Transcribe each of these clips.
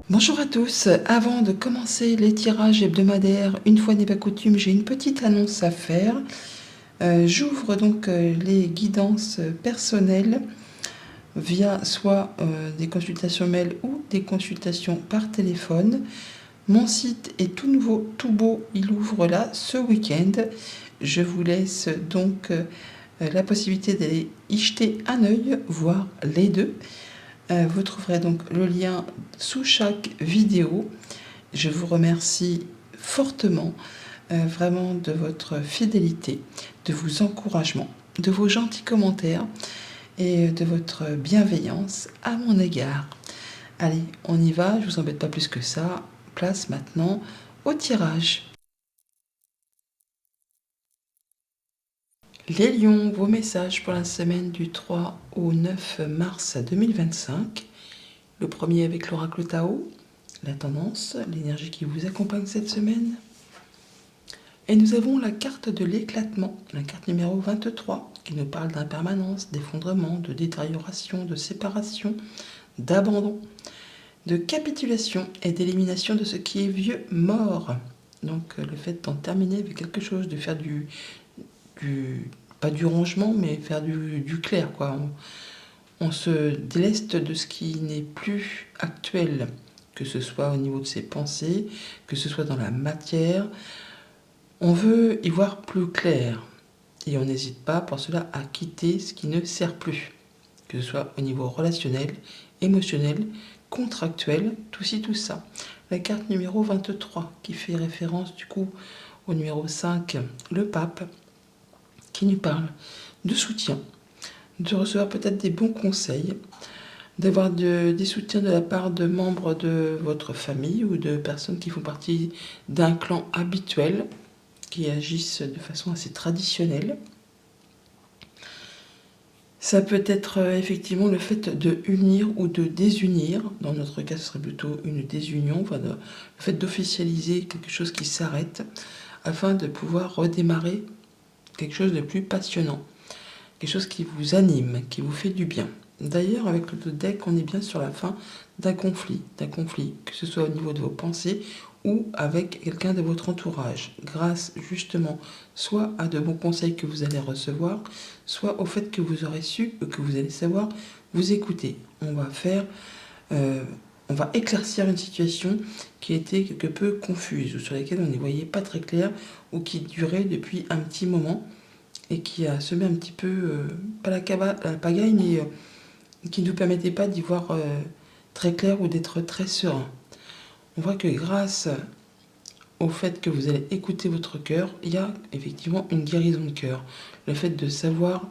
Bonjour à tous, avant de commencer les tirages hebdomadaires, une fois n'est pas coutume, j'ai une petite annonce à faire. J'ouvre donc les guidances personnelles via soit des consultations mail ou des consultations par téléphone. Mon site est tout nouveau, tout beau, il ouvre là ce week-end. Je vous laisse donc la possibilité d'aller y jeter un œil, voire les deux. Vous trouverez donc le lien sous chaque vidéo. Je vous remercie fortement, vraiment de votre fidélité, de vos encouragements, de vos gentils commentaires et de votre bienveillance à mon égard. Allez, on y va, je vous embête pas plus que ça. Place maintenant au tirage. Les lions, vos messages pour la semaine du 3 au 9 mars 2025. Le premier avec l'oracle Tao, la tendance, l'énergie qui vous accompagne cette semaine. Et nous avons la carte de l'éclatement, la carte numéro 23, qui nous parle d'impermanence, d'effondrement, de détérioration, de séparation, d'abandon, de capitulation et d'élimination de ce qui est vieux, mort. Donc le fait d'en terminer avec quelque chose, de faire pas du rangement, mais faire du clair, quoi. On se déleste de ce qui n'est plus actuel, que ce soit au niveau de ses pensées, que ce soit dans la matière. On veut y voir plus clair et on n'hésite pas pour cela à quitter ce qui ne sert plus, que ce soit au niveau relationnel, émotionnel, contractuel, tout ci, tout ça. La carte numéro 23 qui fait référence du coup au numéro 5, le pape, qui nous parle de soutien, de recevoir peut-être des bons conseils, d'avoir des soutiens de la part de membres de votre famille ou de personnes qui font partie d'un clan habituel, qui agissent de façon assez traditionnelle. Ça peut être effectivement le fait de unir ou de désunir. Dans notre cas, ce serait plutôt une désunion, le fait d'officialiser quelque chose qui s'arrête afin de pouvoir redémarrer quelque chose de plus passionnant, quelque chose qui vous anime, qui vous fait du bien. D'ailleurs, avec le deck, on est bien sur la fin d'un conflit, que ce soit au niveau de vos pensées ou avec quelqu'un de votre entourage, grâce justement soit à de bons conseils que vous allez recevoir, soit au fait que vous aurez su, que vous allez savoir vous écouter. On va éclaircir une situation qui était quelque peu confuse, ou sur laquelle on n'y voyait pas très clair, ou qui durait depuis un petit moment, et qui a semé un petit peu, pas la pagaille, mais qui ne nous permettait pas d'y voir très clair ou d'être très serein. On voit que grâce au fait que vous allez écouter votre cœur, il y a effectivement une guérison de cœur. Le fait de savoir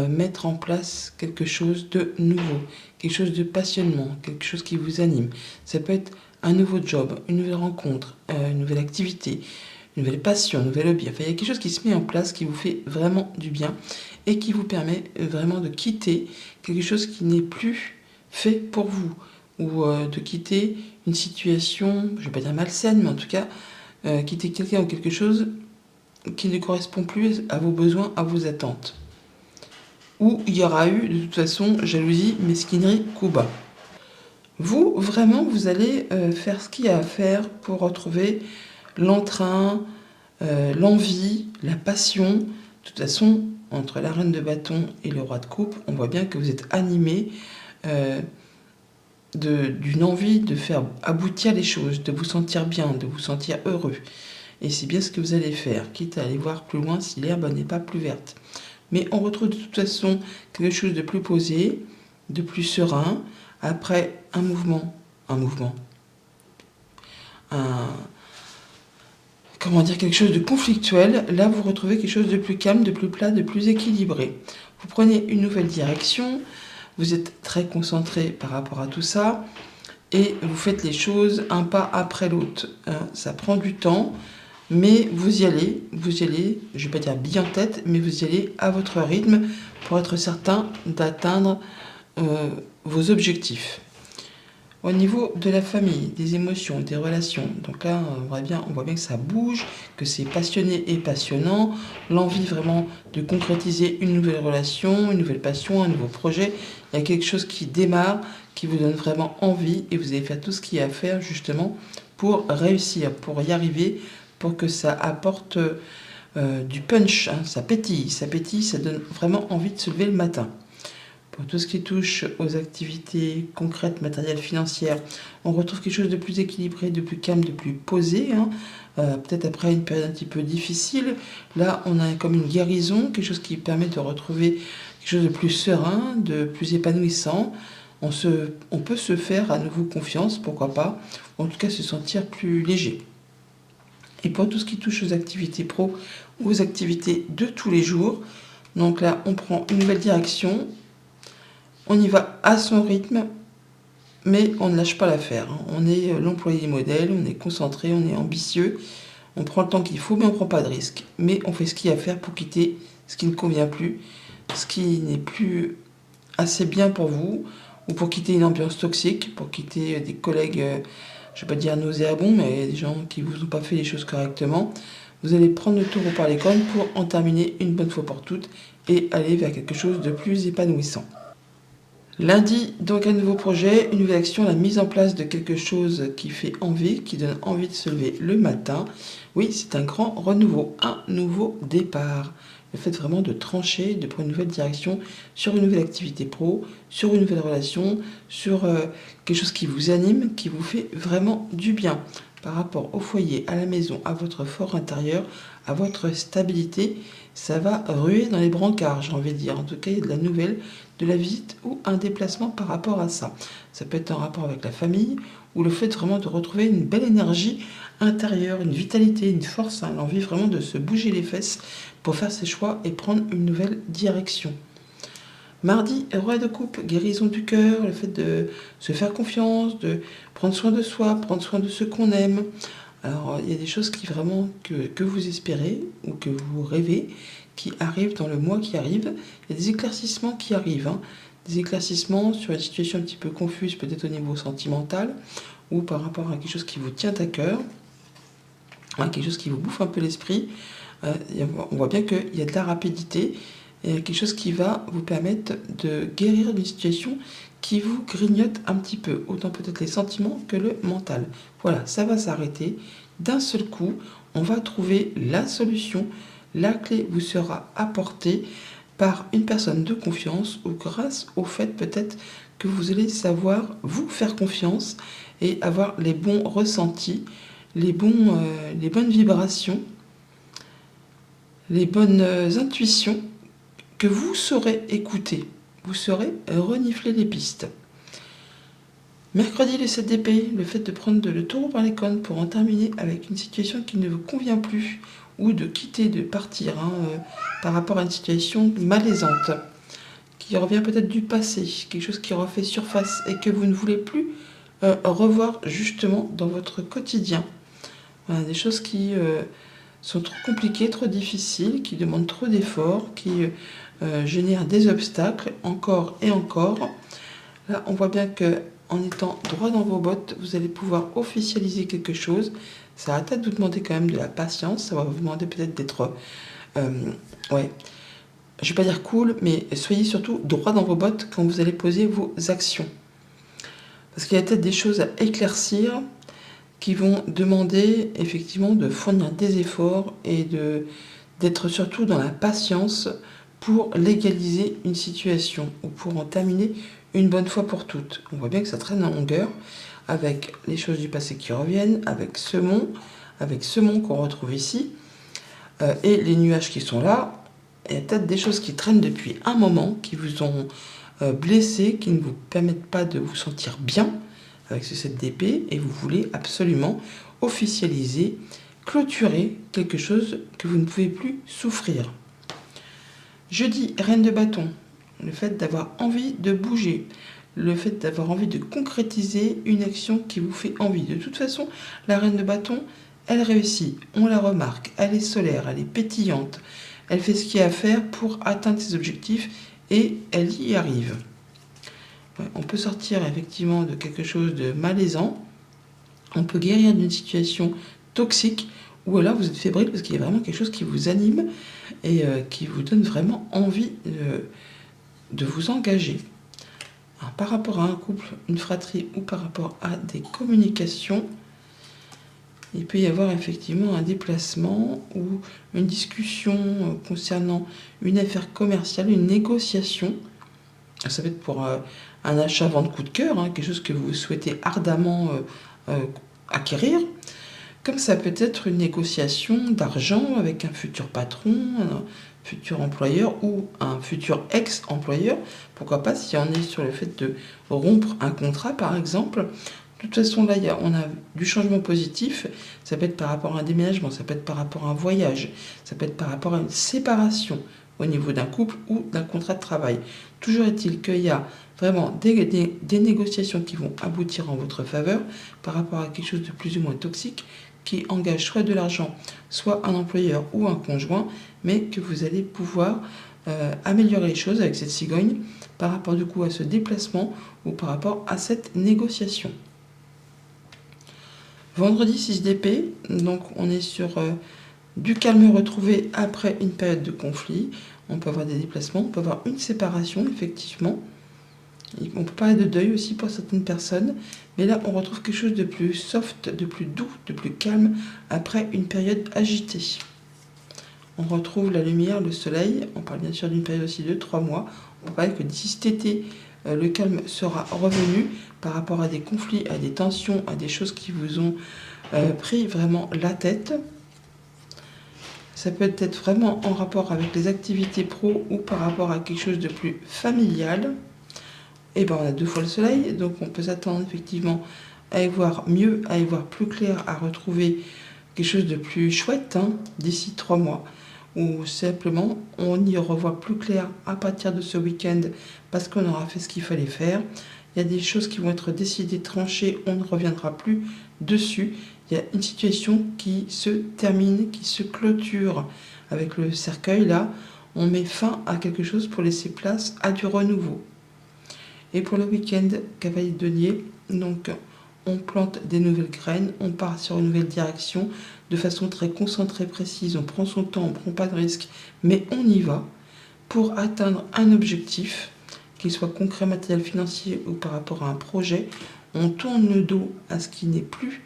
mettre en place quelque chose de nouveau, quelque chose de passionnement, quelque chose qui vous anime. Ça peut être un nouveau job, une nouvelle rencontre, une nouvelle activité, une nouvelle passion, un nouvel hobby. Enfin, il y a quelque chose qui se met en place qui vous fait vraiment du bien et qui vous permet vraiment de quitter quelque chose qui n'est plus fait pour vous, ou de quitter une situation, je ne vais pas dire malsaine, mais en tout cas, quitter quelqu'un ou quelque chose qui ne correspond plus à vos besoins, à vos attentes. Où il y aura eu, de toute façon, jalousie, mesquinerie, coup bas. Vous, vraiment, vous allez faire ce qu'il y a à faire pour retrouver l'entrain, l'envie, la passion. De toute façon, entre la reine de bâton et le roi de coupe, on voit bien que vous êtes animé d'une envie de faire aboutir les choses, de vous sentir bien, de vous sentir heureux. Et c'est bien ce que vous allez faire, quitte à aller voir plus loin si l'herbe n'est pas plus verte. Mais on retrouve de toute façon quelque chose de plus posé, de plus serein, après un mouvement, comment dire, quelque chose de conflictuel. Là, vous retrouvez quelque chose de plus calme, de plus plat, de plus équilibré. Vous prenez une nouvelle direction, vous êtes très concentré par rapport à tout ça, et vous faites les choses un pas après l'autre. Ça prend du temps, mais vous y allez, je ne vais pas dire bien en tête, mais vous y allez à votre rythme pour être certain d'atteindre vos objectifs. Au niveau de la famille, des émotions, des relations, donc là, on voit bien que ça bouge, que c'est passionné et passionnant, l'envie vraiment de concrétiser une nouvelle relation, une nouvelle passion, un nouveau projet. Il y a quelque chose qui démarre, qui vous donne vraiment envie et vous allez faire tout ce qu'il y a à faire justement pour réussir, pour y arriver, pour que ça apporte du punch, hein, ça pétille, ça donne vraiment envie de se lever le matin. Pour tout ce qui touche aux activités concrètes, matérielles, financières, on retrouve quelque chose de plus équilibré, de plus calme, de plus posé. Hein. Peut-être après une période un petit peu difficile. Là, on a comme une guérison, quelque chose qui permet de retrouver quelque chose de plus serein, de plus épanouissant. On peut se faire à nouveau confiance, pourquoi pas, ou en tout cas se sentir plus léger. Et pour tout ce qui touche aux activités pro, aux activités de tous les jours, donc là, on prend une nouvelle direction. On y va à son rythme, mais on ne lâche pas l'affaire. On est l'employé modèle, on est concentré, on est ambitieux, on prend le temps qu'il faut, mais on ne prend pas de risques. Mais on fait ce qu'il y a à faire pour quitter ce qui ne convient plus, ce qui n'est plus assez bien pour vous, ou pour quitter une ambiance toxique, pour quitter des collègues, je ne vais pas dire nauséabonds, mais des gens qui ne vous ont pas fait les choses correctement. Vous allez prendre le taureau par les cornes pour en terminer une bonne fois pour toutes et aller vers quelque chose de plus épanouissant. Lundi, donc un nouveau projet, une nouvelle action, la mise en place de quelque chose qui fait envie, qui donne envie de se lever le matin. Oui, c'est un grand renouveau, un nouveau départ. Le fait vraiment de trancher, de prendre une nouvelle direction sur une nouvelle activité pro, sur une nouvelle relation, sur quelque chose qui vous anime, qui vous fait vraiment du bien par rapport au foyer, à la maison, à votre fort intérieur, à votre stabilité. Ça va ruer dans les brancards, j'ai envie de dire. En tout cas, il y a de la nouvelle, de la visite ou un déplacement par rapport à ça. Ça peut être en rapport avec la famille ou le fait vraiment de retrouver une belle énergie intérieure, une vitalité, une force, hein, l'envie vraiment de se bouger les fesses pour faire ses choix et prendre une nouvelle direction. Mardi, roi de coupe, guérison du cœur, le fait de se faire confiance, de prendre soin de soi, prendre soin de ceux qu'on aime. Alors, il y a des choses qui vraiment que vous espérez ou que vous rêvez qui arrivent dans le mois qui arrive. Il y a des éclaircissements qui arrivent, hein. Des éclaircissements sur une situation un petit peu confuse, peut-être au niveau sentimental ou par rapport à quelque chose qui vous tient à cœur, hein, quelque chose qui vous bouffe un peu l'esprit. On voit bien qu'il y a de la rapidité et quelque chose qui va vous permettre de guérir d'une situation qui vous grignote un petit peu, autant peut-être les sentiments que le mental. Voilà, ça va s'arrêter. D'un seul coup, on va trouver la solution. La clé vous sera apportée par une personne de confiance ou grâce au fait peut-être que vous allez savoir vous faire confiance et avoir les bons ressentis, les bonnes vibrations, les bonnes intuitions que vous saurez écouter. Vous saurez renifler les pistes. Mercredi, le 7 d'épée, le fait de prendre le taureau par les cornes pour en terminer avec une situation qui ne vous convient plus ou de quitter, de partir par rapport à une situation malaisante qui revient peut-être du passé, quelque chose qui refait surface et que vous ne voulez plus revoir justement dans votre quotidien. Voilà, des choses qui sont trop compliquées, trop difficiles, qui demandent trop d'efforts, qui génèrent des obstacles encore et encore. Là, on voit bien que en étant droit dans vos bottes, vous allez pouvoir officialiser quelque chose. Ça va peut-être vous demander quand même de la patience, ça va vous demander peut-être d'être, ouais, je vais pas dire cool, mais soyez surtout droit dans vos bottes quand vous allez poser vos actions. Parce qu'il y a peut-être des choses à éclaircir qui vont demander effectivement de fournir des efforts et d'être surtout dans la patience pour légaliser une situation ou pour en terminer une bonne fois pour toutes. On voit bien que ça traîne en longueur avec les choses du passé qui reviennent, avec Semon qu'on retrouve ici, et les nuages qui sont là. Il y a peut-être des choses qui traînent depuis un moment, qui vous ont blessé, qui ne vous permettent pas de vous sentir bien avec ce 7 d'épée, et vous voulez absolument officialiser, clôturer quelque chose que vous ne pouvez plus souffrir. Jeudi, reine de bâton, le fait d'avoir envie de bouger, le fait d'avoir envie de concrétiser une action qui vous fait envie. De toute façon, la reine de bâton, elle réussit, on la remarque, elle est solaire, elle est pétillante, elle fait ce qu'il y a à faire pour atteindre ses objectifs et elle y arrive. Ouais, on peut sortir effectivement de quelque chose de malaisant, on peut guérir d'une situation toxique, ou alors vous êtes fébrile parce qu'il y a vraiment quelque chose qui vous anime et qui vous donne vraiment envie de vous engager. Alors, par rapport à un couple, une fratrie ou par rapport à des communications, il peut y avoir effectivement un déplacement ou une discussion concernant une affaire commerciale, une négociation. Ça peut être pour un achat-vente coup de cœur, hein, quelque chose que vous souhaitez ardemment acquérir. Comme ça peut être une négociation d'argent avec un futur patron, un futur employeur ou un futur ex-employeur. Pourquoi pas si on est sur le fait de rompre un contrat par exemple. De toute façon là on a du changement positif, ça peut être par rapport à un déménagement, ça peut être par rapport à un voyage, ça peut être par rapport à une séparation au niveau d'un couple ou d'un contrat de travail. Toujours est-il qu'il y a vraiment des négociations qui vont aboutir en votre faveur par rapport à quelque chose de plus ou moins toxique qui engage soit de l'argent, soit un employeur ou un conjoint, mais que vous allez pouvoir améliorer les choses avec cette cigogne par rapport du coup à ce déplacement ou par rapport à cette négociation. Vendredi 6 d'épée, donc on est sur du calme retrouvé après une période de conflit. On peut avoir des déplacements, on peut avoir une séparation effectivement. On peut parler de deuil aussi pour certaines personnes, mais là on retrouve quelque chose de plus soft, de plus doux, de plus calme après une période agitée. On retrouve la lumière, le soleil, on parle bien sûr d'une période aussi de 3 mois. On peut parler que d'ici cet été, le calme sera revenu par rapport à des conflits, à des tensions, à des choses qui vous ont pris vraiment la tête. Ça peut être vraiment en rapport avec les activités pro ou par rapport à quelque chose de plus familial. Et bien on a 2 fois le soleil, donc on peut s'attendre effectivement à y voir mieux, à y voir plus clair, à retrouver quelque chose de plus chouette d'ici 3 mois. Ou simplement on y revoit plus clair à partir de ce week-end parce qu'on aura fait ce qu'il fallait faire. Il y a des choses qui vont être décidées, tranchées, on ne reviendra plus dessus. Il y a une situation qui se termine, qui se clôture avec le cercueil là. On met fin à quelque chose pour laisser place à du renouveau. Et pour le week-end, cavalier de denier, donc on plante des nouvelles graines, on part sur une nouvelle direction de façon très concentrée, précise, on prend son temps, on ne prend pas de risque, mais on y va pour atteindre un objectif, qu'il soit concret, matériel, financier ou par rapport à un projet. On tourne le dos à ce qui n'est plus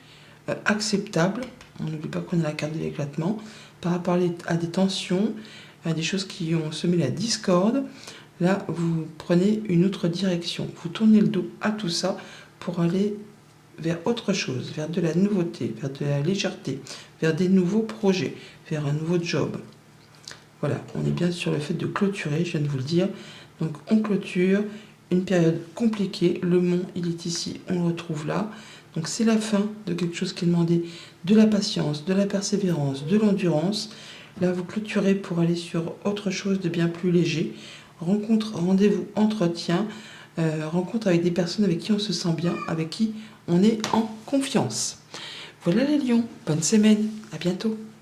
acceptable, on n'oublie pas qu'on a la carte de l'éclatement, par rapport à des tensions, à des choses qui ont semé la discorde. Là, vous prenez une autre direction. Vous tournez le dos à tout ça pour aller vers autre chose, vers de la nouveauté, vers de la légèreté, vers des nouveaux projets, vers un nouveau job. Voilà, on est bien sur le fait de clôturer, je viens de vous le dire. Donc on clôture une période compliquée. Le mont, il est ici, on le retrouve là. Donc c'est la fin de quelque chose qui est demandé de la patience, de la persévérance, de l'endurance. Là, vous clôturez pour aller sur autre chose de bien plus léger. Rencontre, rendez-vous, entretien, rencontre avec des personnes avec qui on se sent bien, avec qui on est en confiance. Voilà les lions, bonne semaine, à bientôt.